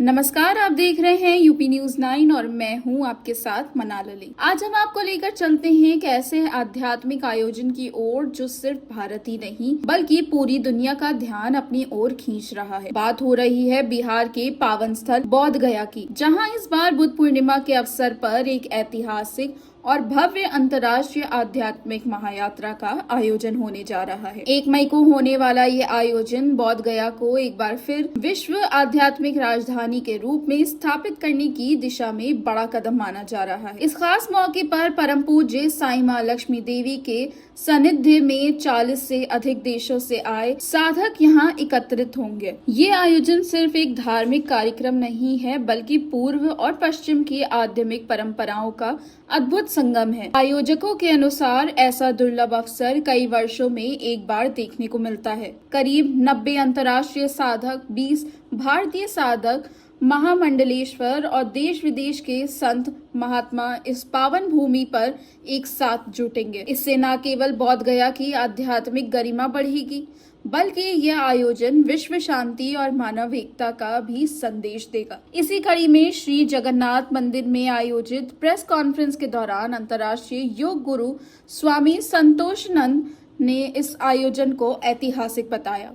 नमस्कार, आप देख रहे हैं यूपी न्यूज 9 और मैं हूं आपके साथ मनाल अली। आज हम आपको लेकर चलते हैं एक ऐसे आध्यात्मिक आयोजन की ओर जो सिर्फ भारत ही नहीं बल्कि पूरी दुनिया का ध्यान अपनी ओर खींच रहा है। बात हो रही है बिहार के पावन स्थल बोध गया की, जहां इस बार बुद्ध पूर्णिमा के अवसर पर एक ऐतिहासिक और भव्य अंतर्राष्ट्रीय आध्यात्मिक महायात्रा का आयोजन होने जा रहा है। 1 मई को होने वाला ये आयोजन बोध गया को एक बार फिर विश्व आध्यात्मिक राजधानी के रूप में स्थापित करने की दिशा में बड़ा कदम माना जा रहा है। इस खास मौके पर परम पूज्य साईं मां लक्ष्मी देवी के सानिध्य में 40 से अधिक देशों से आए साधक यहाँ एकत्रित होंगे। ये आयोजन सिर्फ एक धार्मिक कार्यक्रम नहीं है बल्कि पूर्व और पश्चिम की आध्यात्मिक परंपराओं का अद्भुत संगम है। आयोजकों के अनुसार ऐसा दुर्लभ अवसर कई वर्षों में एक बार देखने को मिलता है। करीब 90 अंतर्राष्ट्रीय साधक, 20 भारतीय साधक, महामंडलेश्वर और देश विदेश के संत महात्मा इस पावन भूमि पर एक साथ जुटेंगे। इससे न केवल बोध गया की आध्यात्मिक गरिमा बढ़ेगी बल्कि यह आयोजन विश्व शांति और मानव एकता का भी संदेश देगा। इसी कड़ी में श्री जगन्नाथ मंदिर में आयोजित प्रेस कॉन्फ्रेंस के दौरान अंतर्राष्ट्रीय योग गुरु स्वामी संतोषानंद ने इस आयोजन को ऐतिहासिक बताया।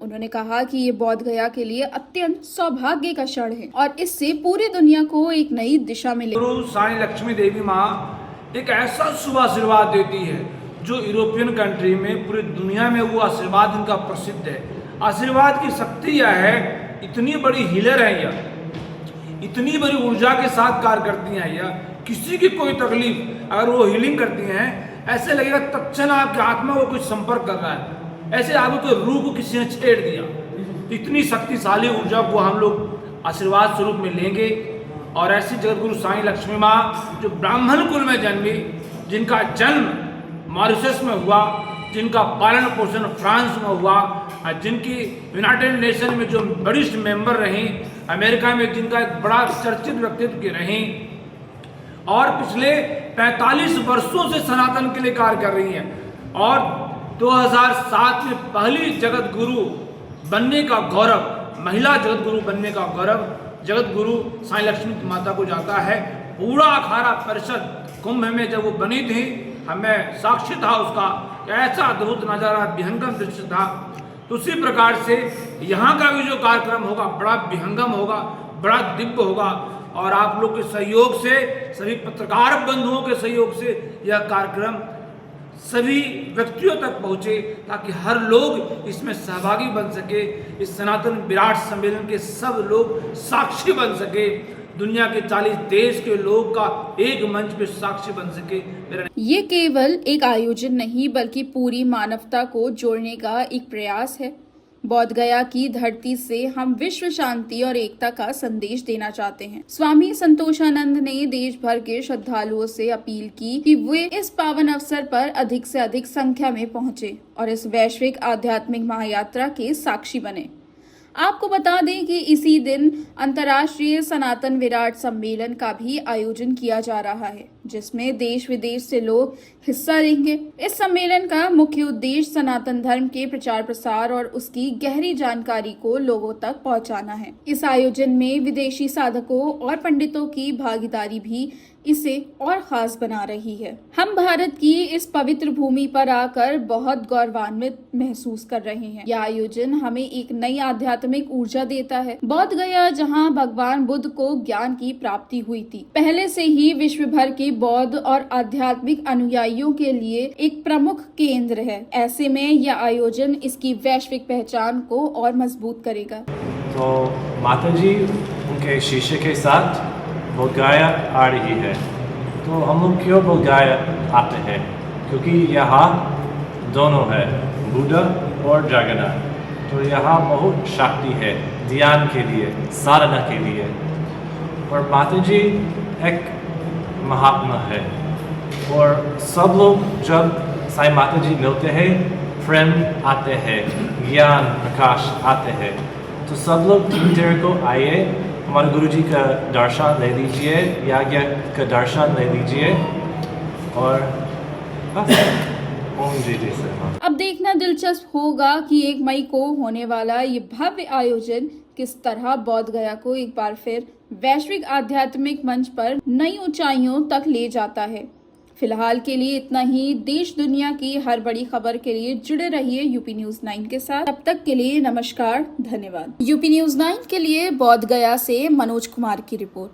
उन्होंने कहा कि ये बोध गया के लिए अत्यंत सौभाग्य का क्षण है और इससे पूरी दुनिया को एक नई दिशा मिलेगी। गुरु साईं लक्ष्मी देवी माँ एक ऐसा शुभ आशीर्वाद देती है जो यूरोपियन कंट्री में पूरी दुनिया में वो आशीर्वाद इनका प्रसिद्ध है। आशीर्वाद की शक्ति यह है, इतनी बड़ी हीलर है यह, इतनी बड़ी ऊर्जा के साथ कार्य करती हैं यह। किसी की कोई तकलीफ अगर वो हीलिंग करती हैं, ऐसे लगेगा तत्क्षण आपके आत्मा को कुछ संपर्क कर रहा है, ऐसे आपको रूह को किसी ने छेड़ दिया। इतनी शक्तिशाली ऊर्जा को हम लोग आशीर्वाद स्वरूप में लेंगे। और ऐसी जगतगुरु साईं लक्ष्मी माँ जो ब्राह्मण कुल में जन्मी, जिनका जन्म मॉरिशस में हुआ, जिनका पालन पोषण फ्रांस में हुआ, जिनकी यूनाइटेड नेशन में जो वरिष्ठ मेंबर रहीं, अमेरिका में जिनका एक बड़ा चर्चित व्यक्तित्व की रहीं और पिछले 45 वर्षों से सनातन के लिए कार्य कर रही हैं। और 2007 में पहली जगत गुरु बनने का गौरव, महिला जगत गुरु बनने का गौरव जगत गुरु साईं लक्ष्मी माता को जाता है। पूरा अखाड़ा परिषद कुंभ में जब वो बनी थी, हमें साक्षी था उसका, ऐसा अद्भुत नजारा, विहंगम दृश्य था। तो उसी प्रकार से यहाँ का भी जो कार्यक्रम होगा बड़ा विहंगम होगा, बड़ा दिव्य होगा। और आप लोग के सहयोग से, सभी पत्रकार बंधुओं के सहयोग से यह कार्यक्रम सभी व्यक्तियों तक पहुँचे ताकि हर लोग इसमें सहभागी बन सके। इस सनातन विराट सम्मेलन के सब लोग साक्षी बन सके, दुनिया के 40 देश के लोग का एक मंच पे साक्षी बन सके। ये केवल एक आयोजन नहीं बल्कि पूरी मानवता को जोड़ने का एक प्रयास है। बोध गया की धरती से हम विश्व शांति और एकता का संदेश देना चाहते हैं। स्वामी संतोषानंद ने देश भर के श्रद्धालुओं से अपील की कि वे इस पावन अवसर पर अधिक से अधिक संख्या में पहुंचे और इस वैश्विक आध्यात्मिक महायात्रा के साक्षी बने। आपको बता दें कि इसी दिन अंतर्राष्ट्रीय सनातन विराट सम्मेलन का भी आयोजन किया जा रहा है, जिसमें देश विदेश से लोग हिस्सा लेंगे। इस सम्मेलन का मुख्य उद्देश्य सनातन धर्म के प्रचार प्रसार और उसकी गहरी जानकारी को लोगों तक पहुंचाना है। इस आयोजन में विदेशी साधकों और पंडितों की भागीदारी भी इसे और खास बना रही है। हम भारत की इस पवित्र भूमि पर आकर बहुत गौरवान्वित महसूस कर रहे हैं। यह आयोजन हमें एक नई आध्यात्मिक ऊर्जा देता है। बोध गया, जहां भगवान बुद्ध को ज्ञान की प्राप्ति हुई थी, पहले से ही विश्व भर के बौद्ध और आध्यात्मिक अनुयायियों के लिए एक प्रमुख केंद्र है। ऐसे में यह आयोजन इसकी वैश्विक पहचान को और मजबूत करेगा। तो माता जी उनके शिष्य के साथ बोध गया आ रही है। तो हम लोग क्यों बोध गया आते हैं? क्योंकि यहाँ दोनों है, बुद्ध और जगन्नाथ। तो यहाँ बहुत शक्ति है ध्यान के लिए, साधना के लिए। और माता जी एक महात्मा है और सब लोग जब साईं माता जी मिलते हैं, प्रेम आते हैं, ज्ञान प्रकाश आते हैं। तो सब लोग 3 तारीख को आइए, हमारे गुरु जी का दर्शन ले लीजिए, यज्ञ का दर्शन ले लीजिए और ओम जी से। अब देखना दिलचस्प होगा कि 1 मई को होने वाला ये भव्य आयोजन किस तरह बोध गया को एक बार फिर वैश्विक आध्यात्मिक मंच पर नई ऊंचाइयों तक ले जाता है। फिलहाल के लिए इतना ही। देश दुनिया की हर बड़ी खबर के लिए जुड़े रहिए यूपी न्यूज़ 9 के साथ। तब तक के लिए नमस्कार, धन्यवाद। यूपी न्यूज़ 9 के लिए बोध गया से मनोज कुमार की रिपोर्ट।